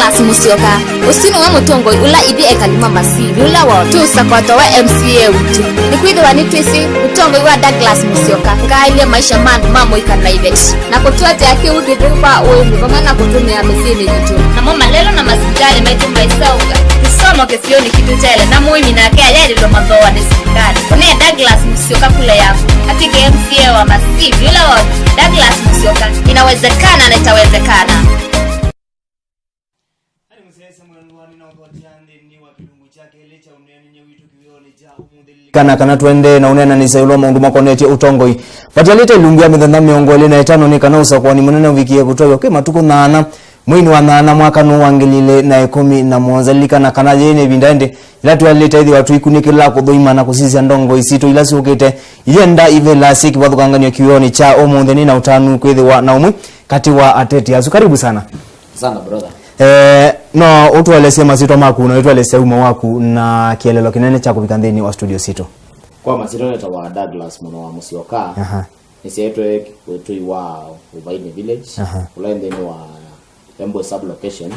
Douglas Musyoka usini wa mutongo ula ithi ekalima masivi ula wa tu sakwato wa MCA utu nikwithwa ni twisi mutongo wa Douglas Musyoka ngailia maisha mamo ikanaivet na kutuate yake ugithwa uyu vamana kutumia mesini jitu na mama lelo na masikali maitu maisauga somo kesioni kitu tele na muimi na kaya yali lo madhoa ni sikali kune Douglas Musyoka kule yako katika MCA wa masivi ula wa Douglas Musyoka inawezekana na itawezekana. Kana twende na unena ni sayulo mundu makoneti utongoi fatalite lungia mithandha miongo 5 ni kana usakoni munene wikie kutoyo ke matuko nana mwini wa nana mwaka no wangilile na 11 likana kana yene bindande latu alita ithi watu ikunikila kudhoima na kusizia ndongo isito ilasi ukite yenda ivela siki wathukangania kioni cha omunde ni na utanu kwithi wa naumwe kati wa ateti asu karibu sana brother. No utueleze mazito maku na utueleze uma waku na kielelo kinene cha kubikanthini wa studio sito. Kwa mazito neta wa Douglas Muno wa Musyoka. Nisietwe kwetu wa Ubaini village. Ulaende ni wa Embo sub location.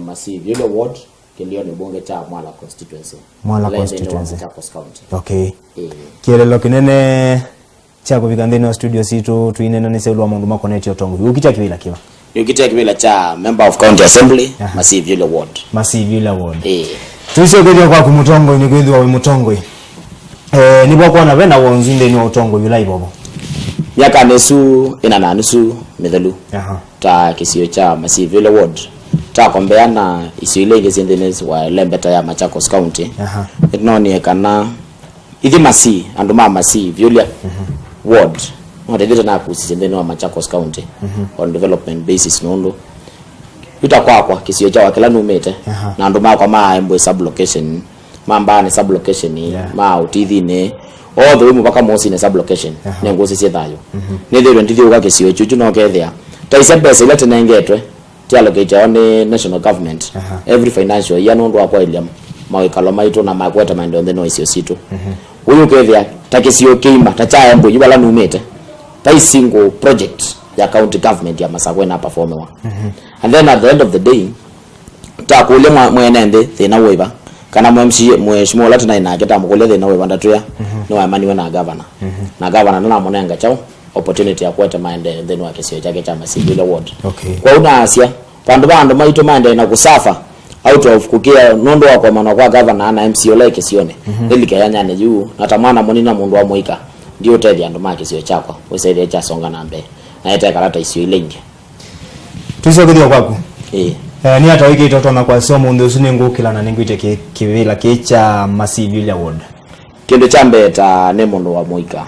Massive yule ward kilio ni bunge cha Mwala constituency. Mwala constituency. County. Okay. Kielelo kinene cha kubikanthini wa studio sito tuinena ni selu wa mundu makoneti otongo. Ukicha kiwila kiwa. Yukita kibila cha member of county assembly Massive yule ward. Massive yule ward. Tuisho kwetu kwa kumutongo ni kwithwa we mutongo. Nibo kwa na vena wonzinde ni otongo yula ibobo. Yaka nesu ina na nusu medhalu. Ta kisio cha Massive yule ward. Ta kombeana isiile gezendenes wa lembeta ya Machakos County. Etnoni kana ithi masi anduma Massive yule ward. Wadedeta na kusisendeni wa Machakos County on development basis nondo itakwakwa kisio cha wakila numete na nduma kwa Embo sub location mambane sub location ma utithine all the way mpaka mosi ne sub location ne ngosi sethayo nethero ndithio kwa kisio chuchu no kethia taisa bese ile tenengetwe ti allocate on national government every financial year nondo akwa iliam mawekalo maito na makweta mande on the noise yosito huyu kethia takisio keima tacha Embo yibala numete tai single project ya county government ya Masakwena performwa and then at the end of the day takule mwenende thina wiba kana mwemshi mweshimo lati na inaketa mukule thina wiba ndatuya no amaniwe na governor na governor na monenga chao opportunity ya kweta maende then wakesio chake cha Massive ward kwa una asia bandu maito maende na kusafa out of kukia nondo wa kwa maana kwa governor na MCO like sione ndilike yanyane juu natamana monina mundu wa muika ndio tedi ando make sio chako usaidie cha songa nambe na ita karata isio ilenje tuiso kidio kwako ni hata wiki itoto na kwa somo ndio usini ngukila na ningwite kivila kicha Massive yule ward kendo chambe ta nemondo wa muika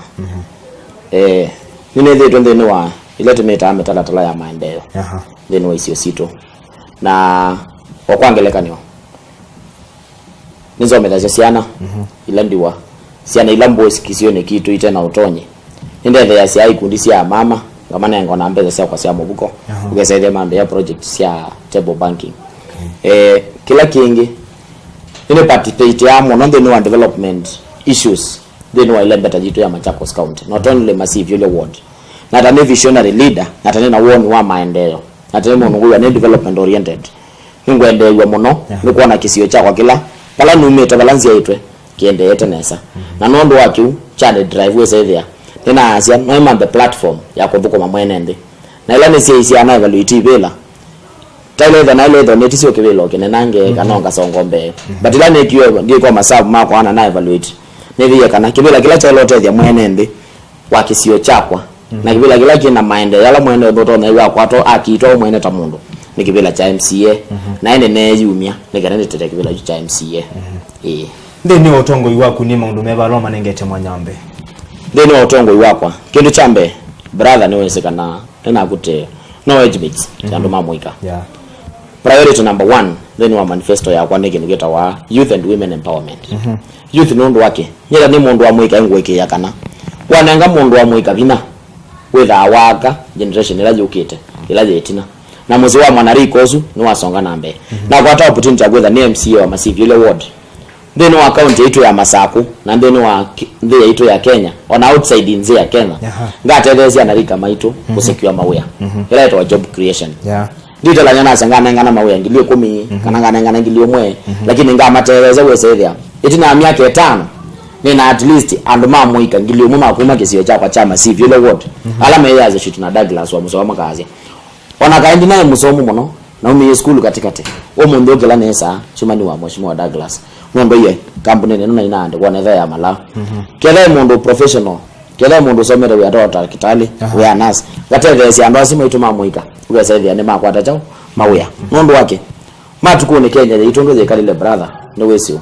nine zetu ndeni wa ile tumeta ametala ya maendeleo then wa isio sito na okwangeleka niyo nizo metaja siana ila ndiwa siana ilambo sikisione kitu itena utonye ndende ya sia ikundi sia mama ngamana ngona mbeza sia kwa sia mubuko ugesaidie mambe ya project sia table banking kila kingi ile participate ya mono ndeni wa development issues then wa ile beta jitu ya Machakos County not only Massive yule ward na tani visionary leader na tani na woni wa maendeleo na tani mono huyu ni development oriented ngwende wa mono ni kuona kisio cha kwa kila kala numeta balance yaitwe kiende etenesa na nondo wakiu chane drive we say there tena asia no the platform ya kuvuko mamwenende na ile nisi isi ana evaluate bela tale na ile do netisi okebelo kenange kanonga songombe but ile ne kiyo ndio kwa masabu mako ana na evaluate nevi kana kibela kila cha lote ya mwenende wakisio chakwa na kibela kila kina maende yala mwende ndoto na iwa kwato akito mwende ta mundu ni kibela cha MCA na ene ne yumia ni kanende tete kibela cha MCA ndeni otongo iwaku ni mundu meba Roma nengete mwanyambe ndeni otongo iwakwa kindu chambe brother ni wesekana tena gute no age mates ndo mamuika priority number 1 then wa manifesto ya kwa nege ngeta wa youth and women empowerment youth nondo wake nyela ni mundu wa muika ngweke yakana wananga mundu wa muika bina wetha waka generation ila yukite ila yetina na muzi wa mwanariko ozu ni wasonga nambe na kwa ta opportunity ya gwetha ni MCA wa Massive yule ward ndeno wa county yetu ya Masaku na ndeno wa ndhe yetu ya Kenya on outside nze ya Kenya ngatelezia na rika maitu kusecure mawea ila ito job creation ndito la nyana sangana ngana mawe ngilio 10 kana ngana ngilio mwe lakini ngama tereza wese itina miaka 5 nina at least and mama ika ngilio mama kuma kisio chapa chama si vile wote alama yazo shitu na Douglas wa musoma kazi ona kaendi naye musomo muno na umi school katikati omundu okela nesa chumani wa mheshimiwa Douglas ngondo ye company neno inaande kwa netha ya mala kele mundu professional kele mundu somere we adota kitali we anas gatete si ando asimo ituma muika ugesaidia ne makwata chao mawea ngondo wake matukune Kenya itondo ze kalile brother no wesio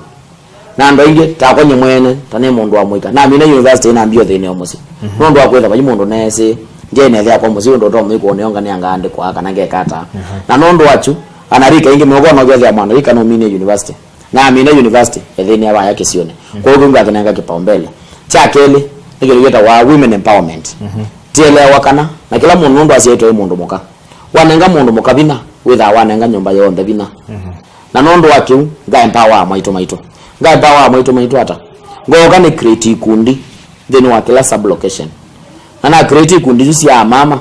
na ndo inge takonye mwene tane mundu wa muika na mina university na ambio thene omusi ngondo wakwetha banyi mundu nese ngene thya kwa musi ndo ndo mwiko ne ongane angande kwa kana ngekata na nondo wachu anarika inge mwogono gethya mwana rika no mine university na mine university ethene aba yake sione kwa hiyo ngakenanga kipaumbele cha kele nigeta wa women empowerment tielewa kana na kila mundu ndo asiyetoe mundu muka wanenga mundu muka bina witha wanenga nyumba yonde bina na nondo wakiu ga empower maito ga empower maito hata ngoga ni create kundi then wa kila sub location ana create kundi cia ya mama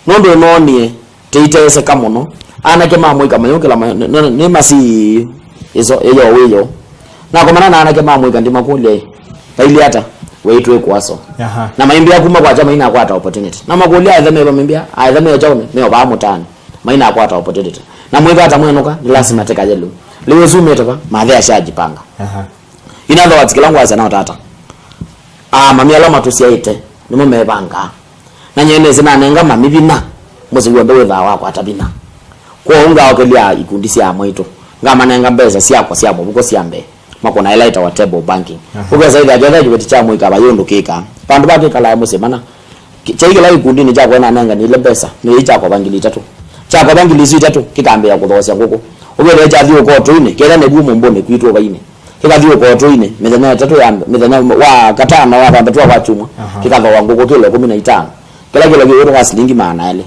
nondo nonie teitese kamono ana kema mwika mayokela ni masi izo eyo na kwa maana ana kema mwika ndima kule ili hata weitwe kwaso na maimbia kuma kwa chama ina kwata opportunity na makulia athame ba maimbia athame chone me oba mutani maina kwata opportunity na mwika hata mwenoka ni lazima teka jelo liwe zume toka madhe ashajipanga inaanza watikilangu asana tata mami alama tusiaite nimo mebanga na nyene zina nenga mami bina muzi wonde wetha wako atabina kwa unga wakelia ikundi cia mwito ngama nenga mbeza siako siamo buko siambe makona highlighter wa table banking uga zaidi agetha jibeti cha mwika bayondo kika pandu bake kala musemana chaige la ikundi ni jako na nenga ni lebesa ni icha kwa bangili 3 cha kwa bangili 3 kikambe ya kuthosia ngoko uga leja thio ko toine kela ne gumu mbone kwitwa baine kika thio ko toine methana 3 ya methana wa katana wa bamba twa chuma kika thwa ngoko kile 15 kila kile kwa shilingi maana yale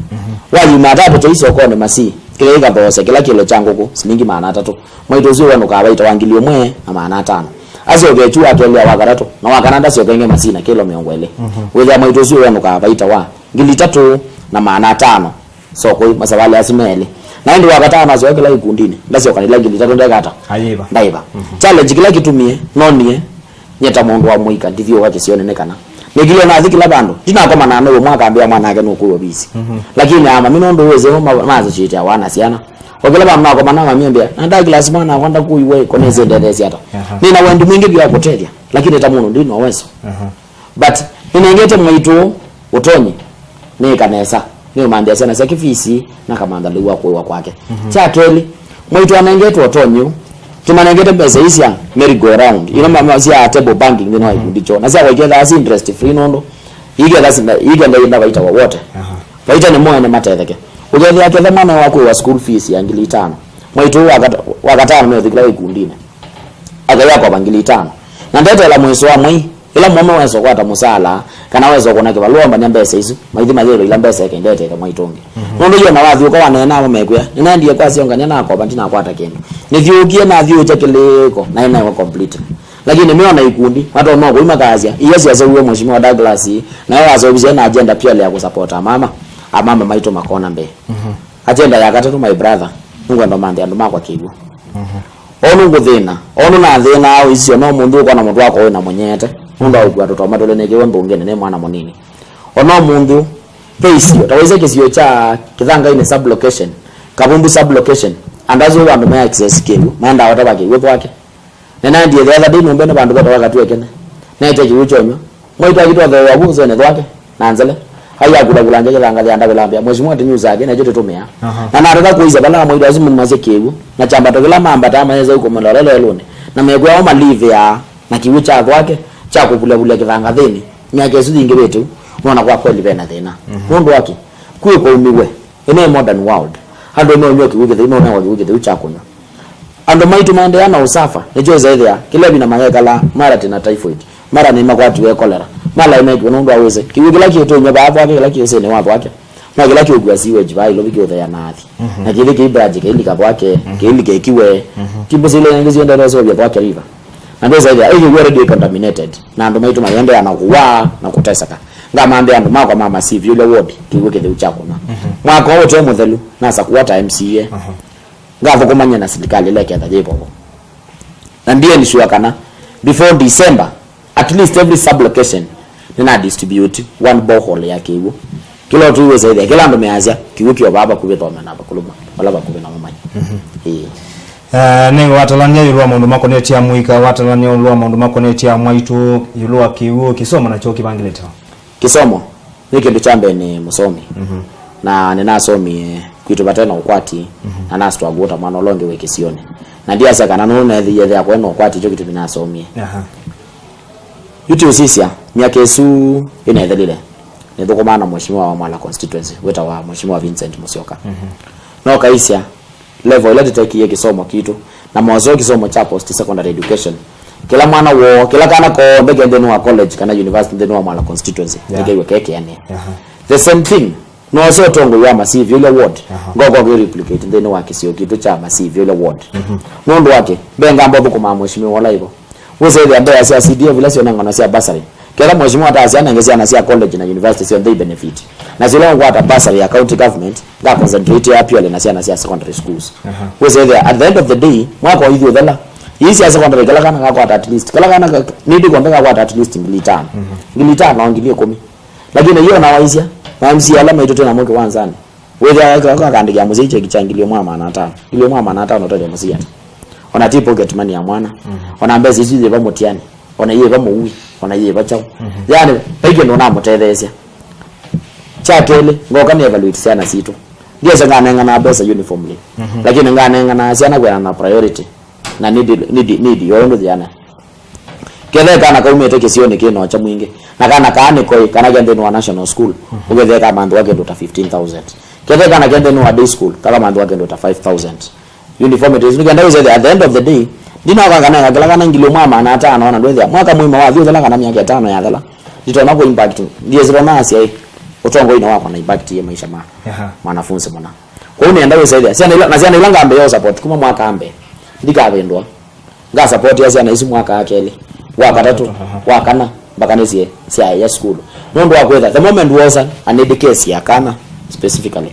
wali matatu toiso ko ne masi kile ikathose kila kile changu ko shilingi maana 3 mwaito zio wano kawaita wangilio mwe na maana 5 aso gechu akelia wakarato na wakananda sio kenge masina kilo miongwele wewe mwaito zio wano kawaita wa ngili 3 na maana 5 so ko masawali asimele na ndio wakatana nazo kila ikundini ndasio kanila ngili 3 ndakata ayiba ndaiba challenge kila kitumie nonie nyeta mundu wa muika ndivyo wake sionenekana nigile na thikila bando tina koma na no mwaka ambia mwana yake no kuyo bisi lakini ama mimi ndo weze mazo chiti wana siana wakila bando koma na mami ambia na Douglas mwana kwenda kuiwe koneze ndeze hata nina wendi mwingi bya kutelia lakini tamuno ndino weso but inengete mwito utonyi ni kanesa ni mambia sana sakifisi na kamanda liwa kwa kwake cha keli mwito anengete utonyi tumanengete pesa isia merry go round ina mama sia table banking nino ikundicho na sia wajeza asi interest free nondo iga ndio baita wa wote baita ni moyo na matetheke ugezi yake thamana wako wa school fees ya ngili 5 mwito wakatano mwe thikira ikundine agaya kwa bangili 5 na ndete la mweso wa mwi ila mama weso kwata musala kana weso kona kibalomba ni mbesa hizo maithi mazero ila mbesa yake ndete kama itonge nondo yo na wathi uko wanena amo mekwe nina ndiye kwasi onganya na kwa bantina kwata kendo nithiukie na thiu chekeleko na ina complete lakini nimeona ikundi watu wanao kuima kazi yes ya zewe mheshimiwa Douglas na wao wazobize na agenda pia ya kusupport mama maito makona mbe agenda ya gatatu my brother ngo ndo mande ndo makwa kigu onu nguthina onu na thina au icio no mundu uko na mundu wako we na mwenyete mundu au atoto madole nege wembe ungene ne mwana munini ono mundu pesi utaweza kisio cha kithanga ine sub location kabumbu sub location andazo wandu ma access kigu manda watabaki wepo wake nena ndiye the other day nombe na bandu bata wakati wekene na ite kiuchonyo mwaito akitwa the wabuzo ne twake nanzele haya kula nje kanga anda kulambia mheshimiwa tinyu zake na jote tumea na nataka kuiza bala mwaito azimu maze kigu na chamba tokela mamba tama yeza uko mlolele lone na megwa oma live ya na kiucha kwake cha kuvula kithanga thini nyake suthi ingebetu unaona kwa kweli bena thina mundu wake kuwe kwa umiwe ene modern world hando no nyoki wige thina na wige ucha kunya ando maitu maende ana usafa nejo zaidi ya kile bina magekala mara tena typhoid mara ni makwati we cholera mala imeki unundu aweze kiwige laki yetu nyoba hapo wake laki yose ni wapo wake na kila kiu gwasiwe jibai lobi kyo ya nathi na kile kibraje kile kapo wake kile kiwe kimbo zile ngezi enda nazo bya wake river na ndio zaidi hiyo we already contaminated na ndo maitu maende anakuwa na kuteseka ngama ambe ando mako mama si vile wodi kiweke the uchako na mwaka wote muthelu nasa kuota MCA ngatho kumanya na serikali leke ta jibo na ndiye ni sure kana before December at least every sub location nina distribute one borehole yake hiyo kila tu iwe zaidi kila ndo meazia kiwiki baba kubethoma na bakuluma wala bakube na mama ne watalania yulwa mundu makonetia muika watalania yulwa mundu makonetia mwaitu yulwa kiwo kisomo na choki bangileta kisomo niki ndo chambe ni musomi na ninasomi kwitu batena ukwati na nastu agota mwana longe weke sione na ndia saka na nuna yeye ya kwenda ukwati cyo kitu binasomie yuti usisia miaka yesu inaendelea ndio maana mheshimiwa wa Mwala constituency weta wa mheshimiwa Vincent Musyoka no kaisia level ile tutakie kisomo kitu na mwanzo kisomo cha post secondary education kila mwana wo kila kana ko mbege ndenu wa college kana university ndenu wa Mwala constituency ngewe keke yani the same thing no so tongo ya massive ile ward gogo go replicate ndenu wa kisio kitu cha massive ile ward nondo wake benga mbovu kwa mheshimiwa wala hivyo wose ile ambaye asia CDA vile sio nanga na sia basari kila mheshimiwa ataanza ngezia na sia college na university sio they benefit na zile ngwa ata basari ya county government ga concentrate ya pia na sia secondary schools wose ile at the end of the day mwako hivyo dhala hii sia secondary kala kana kwa at least kala kana need kuambia kwa at least ngilitano ngilitano naongilie 10 lakini hiyo na waisia na MC alama itoto na mweke wanzani wewe akaandikia muziki kichangilio mwa na 5 ile mwa na 5 utaje muziki ona tipo get money ya mwana ona mbezi hizi ba motiani ona yeye ba muwi ona yeye ba chao yani peke ndo na mutethezia chatele ngoka ni evaluate sana situ ndio sanga na pesa uniformly lakini ngana na sana kwa na priority na need yondo diana kile kana kaumete kisione kino cha mwingi na kana kaane koi kana gende no national school ugeze kama mandu wake ndo 15000 kile kana gende no day school kama mandu wake ndo 5000 uniformities nigenda weze at the end of the day dina kangana kala ngilo mama na 5 naona ndo mwaka mwima wa vyo kana miaka 5 ya dhala ditona ko impact ndiye zero nasi ai utongo ina wako na impact ya maisha mwanafunzi mwana kwa hiyo nienda weze sana na sana ilanga ambe yo support kuma mwaka ambe ndika vendwa nga support ya sana isi mwaka yake ile wakatatu wakana bakanesi ya school nondo wakwetha the moment was an education ya kana specifically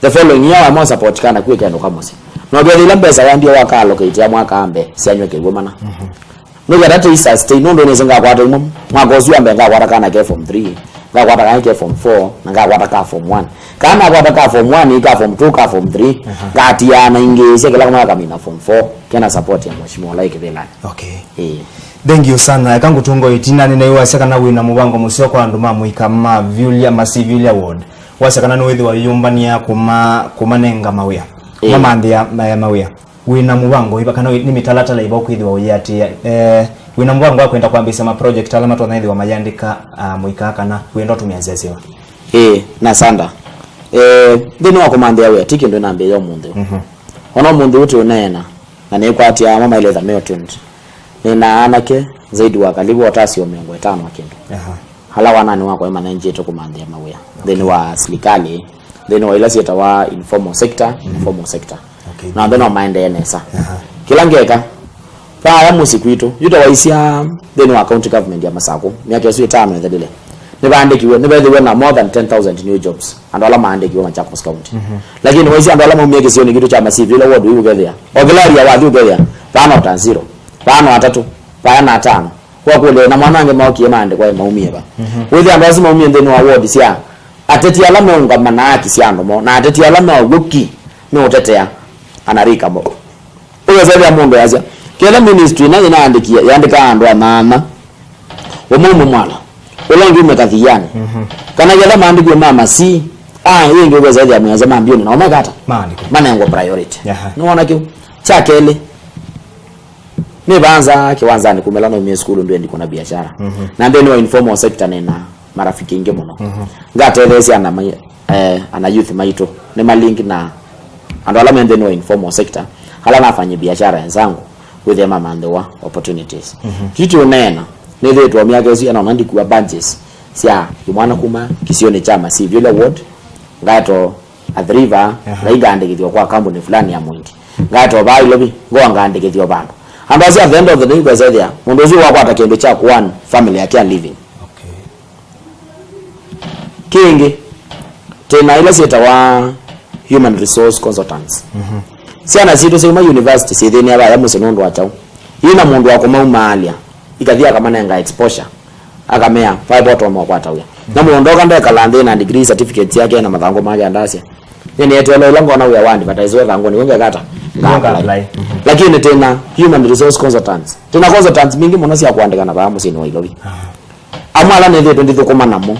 the following year I support kana kweka ndo kama si no gari lambeza yandio waka allocate ya mwaka ambe sianywe ke gomana no gari ata isa stay nondo nezenga kwa ndo mwaka ozu ambe nga kwa kana ke form 3 nga kwa kana ke form 4 na nga kwa ka form 1 kana kwa ka form 1 ka form 2 ka form 3 ngati ana ingeze kila mwaka mina form 4 kena support ya mheshimiwa like vile okay thank you sana kangu tungo itina ni nayo asakana wina mubango musio kwa nduma muikama Viulia Masivilia ward wasakana no wethi wa yumbania kuma nenga mawia mama ndia mawia wina mubango ibakana ni mitalata la iba kwithwa uyati wina mubango akwenda kwambisa ma project alama twanaithi wa mayandika muika kana wendo tumiazezewa na sanda dino wa komanda we tiki ndo nambe yo mundu ono mundu uti unena na nekwati ya mama ile za meotund nina anake zaidi wa karibu watasi wa 500 akendo hala wanani wako ema nje to komanda ya mawia then wa serikali then wa ila sieta wa informal sector na then wa maendeleza kila ngeka pa ya musikwito yuta waisia then wa county government ya Masako miaka 5 ndele nibaandikiwe nibaandikiwe na more than 10,000 new jobs andola maandikiwe Machakos County lakini waisi andola mumieke sioni kitu cha massive ile ward hiyo gethia ogelaria wadu gethia tano ta 0 tano atatu pana 5 kwa kule na mwanange maokie mande kwa maumie ba wewe ambazo maumie ndeni wa ward sia ateti alama ngama haki sia ndo na ateti alama guki ni utetea anarika mbo uyo zaidi mundu yazia kila ministry na inaandikia yandika ando mama umumu mwala ulongi umekathiani kana yala maandiko mama si yeye ndio zaidi ya mwanzo maambioni na umekata maandiko manengo priority unaona kio chakele ni banza kiwanzani kumelano mie school ndio ndiko na biashara na ndio ni informal sector nena marafiki inge muno ngatelezi ana youth maito ni malingi na andola mende no informal sector hala nafanya biashara wenzangu with them amandoa opportunities kitu nena ni vetu wa miaka hizi anaandikwa badges sia mwana kuma kisione chama si vile ward ngato adriva laigandikithwa kwa kampuni fulani ya mwingi ngato bai lobi ngo ngandikithwa bandu ambazi at the end of the day kwa there mundozi wako atakende cha one family yake living kingi tena ile sita wa human resource consultants siana situ sema university sithini aba ya musinondo achao ina mundu wako maumalia ikathia kama nenga exposure akamea 5 bottom kwa tawia na muondoka ndeka lande na degree certificate yake na mathango make andasia yani etelo longo na uya wandi bataizo thango ni wenge kata apply lakini tena human resource consultants tena consultants mingi muno cia kuandika na ba musino wa ilobi amala ne thito ndithukuma namo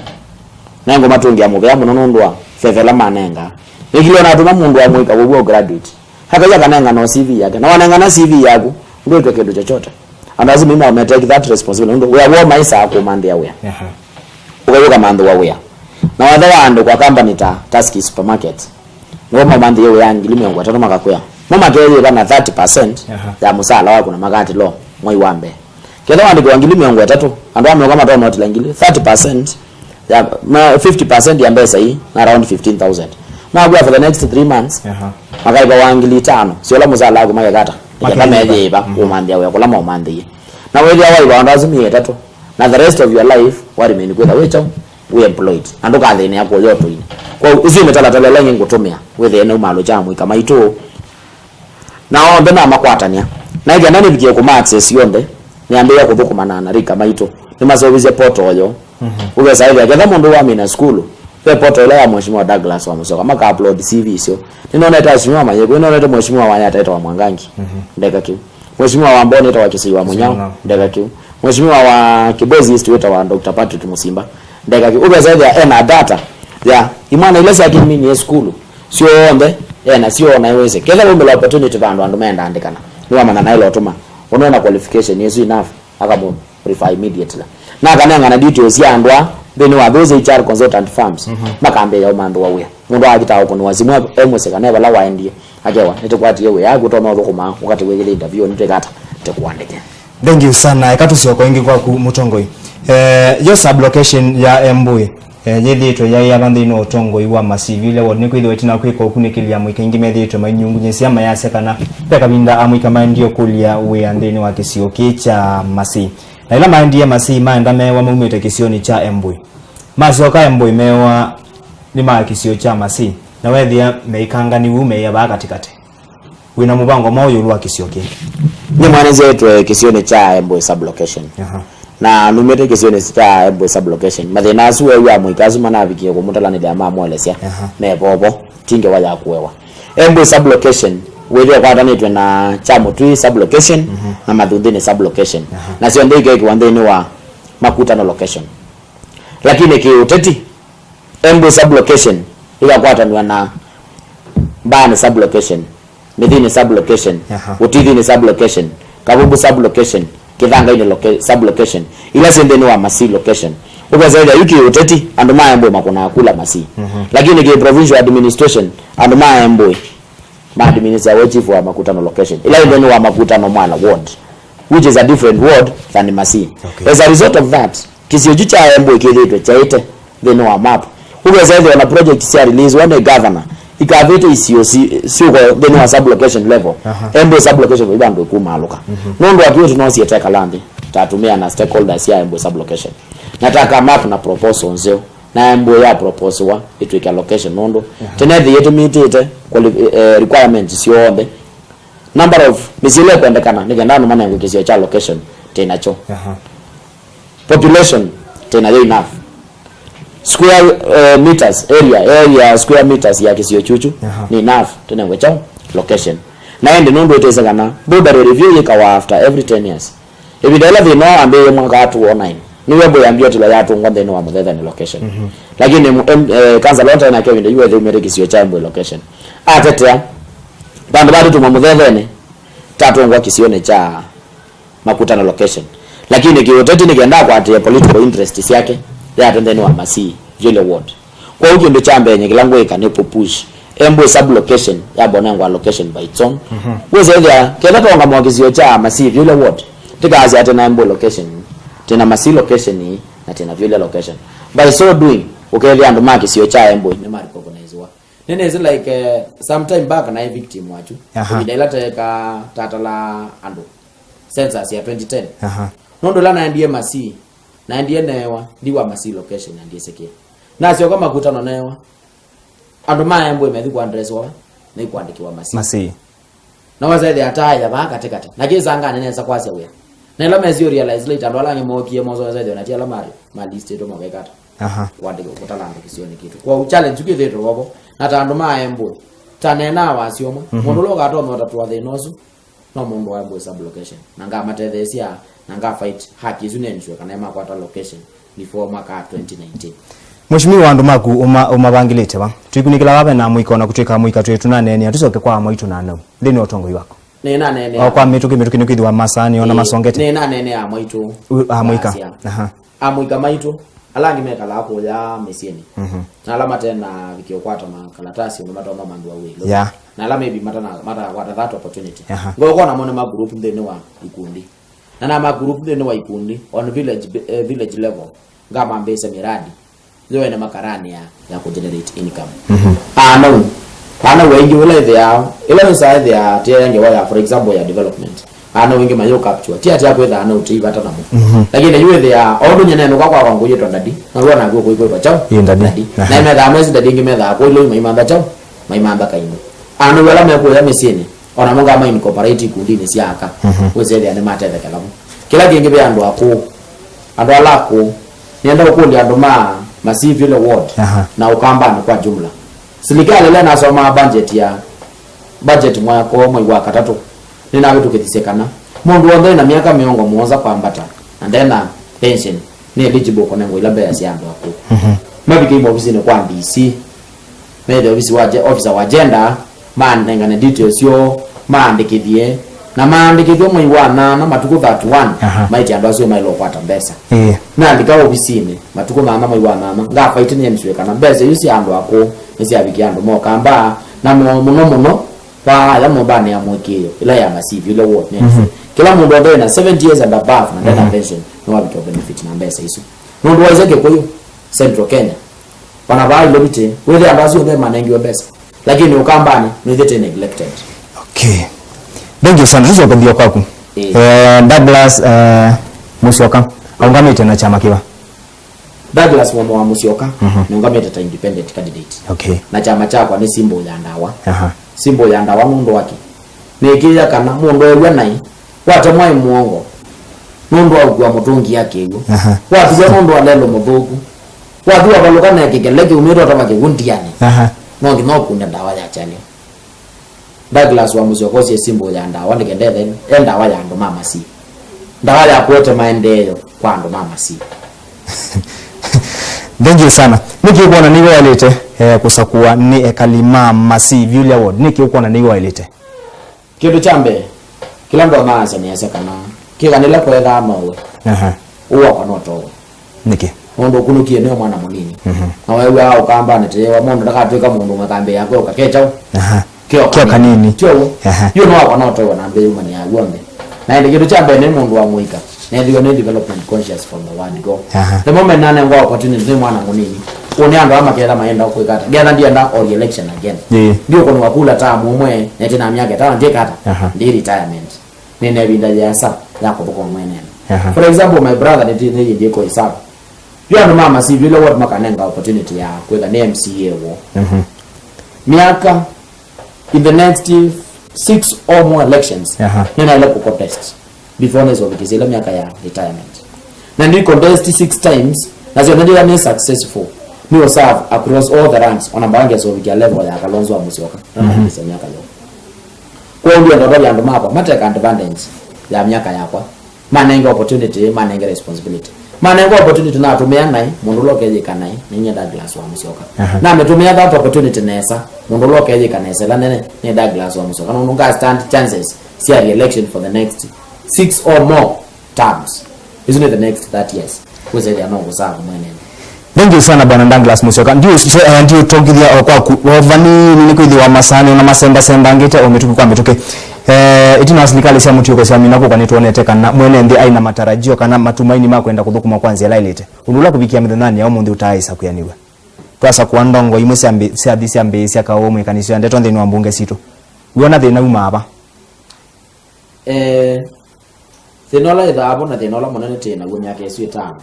nango matungi amuge amuno nondwa fevela manenga nikilo na tuna mundu wa mwika wo graduate hakaja kanenga no CV yake na wanenga na CV yako ndio ito kitu chochote and as mimi I take that responsibility we are maisa ako mande ya we ukayoka mando wa we na wadha ando kwa company ta Taski supermarket no mande ya we yangi limengwa tatu makakwea mama kele kana 30% ya musala wako na magati lo moi wambe kile wandi kwa ngili limengwa tatu ando ame kama toa not langili 30% ya 50% ya mbesa hii na around 15,000 na kwa for the next 3 months makai kwa wangili 5 sio la musala wako magata kama yeba umambia wewe kula maumandi na wewe yawa ibandazo mi etatu na the rest of your life wari meni kwenda wecho we employed andoka thene yako yoto ini kwa usime tala lenye ngutumia wewe ene umalo jamu kama ito na ombe na makwatania na iga nani bikie ku access yonde niambia kuthukuma na rika maito ni mazovize portal yo uwe saivi aketha mundu wa mina school we portal ya mheshimiwa Douglas wa Musoka maka upload CV sio ninaona mheshimiwa Manyego ninaona mheshimiwa Wanyata ita wa Mwangangi ndeka kiu mheshimiwa wa Mboni ita wa Kisiwa Munyao ndeka kiu mheshimiwa wa Kibezi East ita wa Dr. Patrick Musimba ndeka kiu uwe saivi ena data ya imana ile saki mimi ni school sio ombe na sio na iweze ketha bombe la opportunity vandu andu menda andikana ni wamana na ile otuma unaona qualification is enough akabo verify immediately na kananga na details ya andwa then wa those HR consultant firms makambe ya umandu wa we mundu agita uko ni wazimwa emwese kana bala waendie akewa nitakwati yewe yago to mawo kuma wakati wegele interview nitekata tekuandike. Thank you sana ekatu sio ko ingi kwa ku mutongoi yo sublocation ya Embui yethitwe ya yabandi no tongoi wa masivile woni kwitho wetina kwiko kunikilia mwika ingi methitwe manyungu nyesi ama yase kana peka binda amwika mandio kulia we andeni wa kisio kicha masi na ila maendie masi maenda mewa maumete kisioni cha Embui masoka Embui mewa ni ma kisio cha masi na wethia meikanga ni ume ya ba katikate wina mubango moyo lwa kisio ki ni mwanezi wetu kisioni cha Embui sublocation na numete kisioni cha Embui sublocation mathina asu we ya mwikazu manavikie ko mutala ni ama mwelesia me bobo tinge waya kuwewa Embui sublocation wewe kwa danitwe na chamo tu sublocation na madhundini sublocation na sio ndike kwa ndeni wa makutano location lakini kiuteti Embui sublocation ila kwa tanwa na bani sublocation midhini sublocation utidhini sublocation kabubu sublocation kithanga ile sublocation ila sendeni wa masi location uko zaidi yuki uteti anduma Embui makuna kula masi lakini ki provincial administration anduma Embui administrator chief wa makutano location ila ndeni wa makutano mwana ward which is a different ward than masi as a result of that kisioju cha Embui kithitwe chaite then wa map uko zaidi na project sia release one governor ikavete isio sio then wa sublocation level Embui sublocation ibando kumaluka nondo akiyo tunosi eteka landi tatumia na stakeholders ya Embui sublocation nataka map na proposal nzeo na Embui ya proposal wa itweka location nondo tenethi yetu mitite requirements sio ombe number of misile kuendekana nigenda no manengo kisio cha location tenacho population tena enough square meters area square meters ya kisio chuchu ni enough tena wecha location na ende nondo itezekana border review ikawa after every 10 years ibidala vino ambe mwaka 2009 niwe boya ambio tila yatu ngombe no amuthetha ni location lakini kanza lonta na kewinde yuwe the mere kisio cha Embui location atetea bandu bado tumamuthetha ni tatu ngwa kisione cha makutano location lakini kioteti nikienda kwa ati political interest yake ya tendeni wa masi vile ward kwa hiyo ndo chambe yenye kilango ikanipo push Embui sublocation ya bonangwa location by its own wewe ya kenda tonga mwakizio cha masi vile ward tikazi ate na Embui location tena masi location ni na tena vile location by so doing ukelia ndo maki sio cha Embui ni mari organizewa nene is like sometime back na victim wachu bidela teka tatala ando census ya 2010 nondo la na ndiye masi na ndiye newa ndiwa masi location na ndiye sekia na sio kama kutano newa andu maembo methi kwa address wa ni kuandikiwa masi na wazaidi ataya ba katikati na kizanga nene kwase we na ila mezi realize later ndo alange mokie mozo wazaidi na tia la mali list to mabekata kuandika kutalanga kisioni kitu kwa challenge ukithetro wabo na tandu maembo tanena wasiomwe mundu loga atome watatu the nozu no mundu wa embo sub location nanga matethesia nanga fight haki zunenshwe kana ema kwata location before mwaka 2019. Mheshimiwa andu maku umabangilite ba twikunikila wabe na muikona kutwika muika twetu na nene atusoke kwa mwitu na nao ndini otongoi wako nena nene au kwa mituki nikithwa masani ona masongete nena nene a mwitu muika muika maitu alangi meka lako ya mesieni na alama tena vikiokwata makaratasi unamatoma mandu awilo na alama maybe mata what that opportunity ngoko na mona ma group ndene wa ikundi na ma group ndene wa ikundi on village level ngama mbesa miradi zoe na makarani ya kugenerate income ana wengi wale ile side there tienge waya for example ya development ana wengi mayo capture tia kwetha ana utiva hata namo lakini yue there odu nyene no kwa ngoje to ndadi na ruona ngo kwa chao ndadi na metha mwezi ndadi ngimetha kwa ile maimamba chao maimamba kaino ana wala meko ya mesini ona monga ma incorporate kundini siaka wezele ane matete kalamu kila kingi be ando ako ando alako nienda ukundi ando Massive ile ward na ukamba ni kwa jumla serikali ile nasoma budget mwako mwa katatu nina vitu kithisekana mundu wonde na miaka miongo muoza kwambata and then pension ni eligible kwa nengo ila baya siando hapo mabi kimo ofisi ni kwa DC mede ofisi officer wa agenda man ngane details yo maandikithie na maandikithio mwiwana na matuko 31 maiti ando asio mailo kwata mbesa na ndika ofisini matuko mama mwiwana nga fight ni msweka na mbesa yusi ando ako nisi abikiando mo kamba na muno kwa ya mobani ya mwekio ila ya Massive ile ward kila mundu ndo na 70 years and above na then pension no wabito benefit na mbesa hizo mundu wazeke kwa hiyo Central Kenya wanavaa lobite wale ambazo ndio manengiwa mbesa lakini ukambani ni the neglected. Okay. Thank you sana hizo kwa kwako. Douglas Musyoka aungamite na chama kiwa. Douglas wa Musyoka aungamite ta independent candidate. Okay. Na chama chako ni Simbo ya Ndawa. Simbo ya Ndawa mundu wake. Nikiya kana mundu ewe nai watamwai muongo. Mundu wa mutungi yake hiyo. Watu ya mundu alelo muthuku. Watu wabalukana yakigeleke umiro atamake gundiani. Nongi no kunda ndawa ya chani. Douglas wa Musyoka si Simbo ya Ndawa ndikendele ndawa ya ndo mama si. Ndawa ya kuote maendeleo kwa ndo mama si. Thank you sana. Nikikuona niwe walete kusakuwa ni ekalima Massive yule award. Nikikuona niwe walete. Kitu chambe kila ndo maana ni yasa kana kiganila kwa ega mawe. Uwa kwa noto. Niki. Mundu kunukie ne mwana munini. Na wewe au kamba netewa mundu ndakatweka mundu makambe yako ukakecha. Kio kanini. Kio. Yo no kwa noto na mbe umani ya ngombe. Na ile kitu chambe ne mundu wa muika. Na ndio ne development conscious from the word go. The moment nane ngo opportunity ne mwana munini. One ando ama kera maenda kuikata. Genda ndio enda or election again. Ndio kono wakula tamu umwe na tena miaka tano ndiye kata. Ndio retirement. Nene binda ya sa yako kwa mwenene. For example my brother ndiye kwa hesabu. Yule mama si vile what makanenga opportunity ya kuweka MCA wo. Miaka in the next 6 or more elections. Nina ile ku contest before nezo vikizela miaka ya retirement. Na ndi contest 6 times na zio ndio ni successful. Ni will serve across all the ranks on ambange so vikia level ya Kalonzo wa Musyoka. Na miaka leo. Kwa ndio ndo ya ndo mapa mateka advantage ya miaka yakwa. Manenga opportunity, manenga responsibility. Manenga opportunity na atumia nai mundu lokeje kanai ninye Douglas wa Musyoka. Na ametumia that opportunity nesa mundu lokeje kanesa la nene ni Douglas wa Musyoka. Na ununga stand chances see a re-election for the next 6 or more terms. Isn't it the next 30 years? Kwa sababu ya nongo sawa mwenene. Thank you sana bwana Douglas Musyoka. Ndio tongithia kwa wavani nini kuithi wa masani na masemba ngite umetukuka metuke. Itina serikali cia mutiko cia minako kanituonete kana mwene ndi aina matarajio kana matumaini ma kwenda kuthukuma kwanza lailete. Unula kubikia mithani ya umundi utaisa kuyaniwa. Twasa kwa ndongo imwe cia thisi ambe cia kaomwe kanisa ndeto nthini wa mbunge situ. Uona thina uma aba. Thinola ithabo na thinola munene tena gwo myaka isu itano.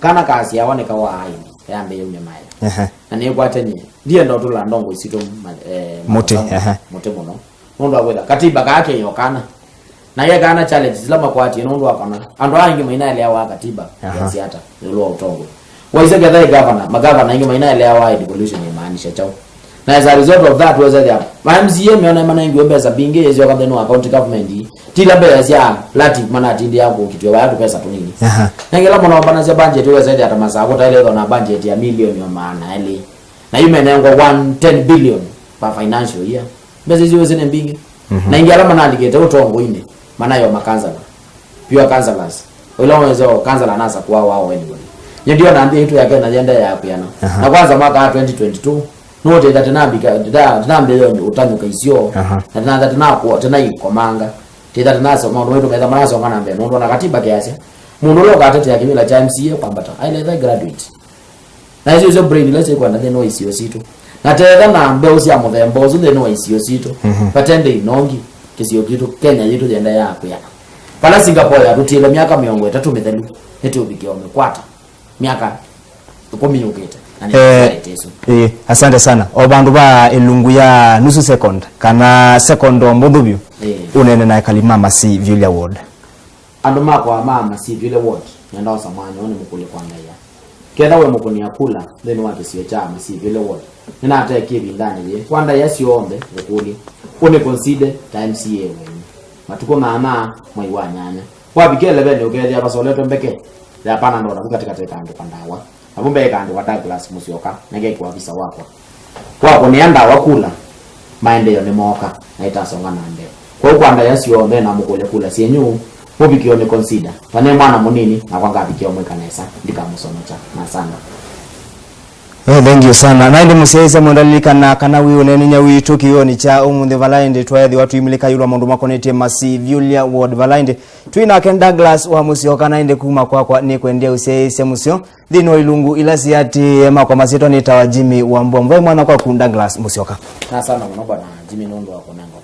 Kana kasi yaoneka wa aini. yambe yo nyamaya na ne kwatanye ndiye ndo tula ndongo isito muti muti muno ndo awela katiba kake yokana na ye kana challenge zilama kwati ndo akona ando aingi maina ile awa katiba ya siata lo utongo waize gadai governor magavana aingi maina ile awa devolution imaanisha chao na as a result of that was there MCA meona mana ingi obeza binge yezio kabla no account government tila beza ya lati mana tindi yako kitu ya watu pesa tu nini ngela mwana bana za budget wewe zaidi hata mazako taile na budget ya milioni ya maana ile na yume nengo 110 billion per financial year beza hizo zene binge na ingela mana aligete utongo ine maana yo makanzala pure councillors wala wezo councillor nasa kwa wao anybody ndio naambia hitu yake na agenda ya piano na kwanza mwaka 2022 note that nambe yo utanyuka isio na that na kwa tena ikomanga tena naso maono wetu meza manaso ngana mbe ndo na katiba kiasi mundu lo gatete ya kimila cha MCA kwamba ta ile graduate na hizo brain let's say kwa no isio sito na tena na mbe usia muthembo zo no isio sito patende inongi kisio kitu Kenya yetu yenda yapo ya pala Singapore ya tutile miaka 3 mithelu etu bikio mekwata miaka 10 ukete. Asante sana obandu ba elungu ya nusu second kana second ombudubyo unene na kalima masi vile ward ando makwa mama si vile ward nenda samanya one mukule kwanda ya kenda we mukuni yakula then wake sio chama si vile ward nina hata kibi ndani ye kwanda ya siombe ukuli one consider time CA wewe matuko mama mwai wa nyanya kwa bikele bene ukeli abasoleto mbeke ya pana ndo na katika kando kandawa abumbe kando kwa Douglas Musyoka nage kwa visa wako nianda wakula maendeleo ni moka na itasonga nande kwa kwanda yasio na mukole kula sienyu mubikio ni consider pane mwana munini na kwanga bikio mwekanesa ndika musonocha na sana thank you sana naende musese mondalika na kana wiyo nene nya witu kioni cha umunthe Valinde twethi watu imilika yulwa mundu makonetie masi Julia Ward Valinde twina Ken Douglas wa Musyoka naende kuma kwa ni kwendea usese musyo thino ilungu ila siati makwa masito ni tawajimi wa mbombo mwana kwa Douglas Musyoka na sana mnoba na Jimmy Nondo wako nango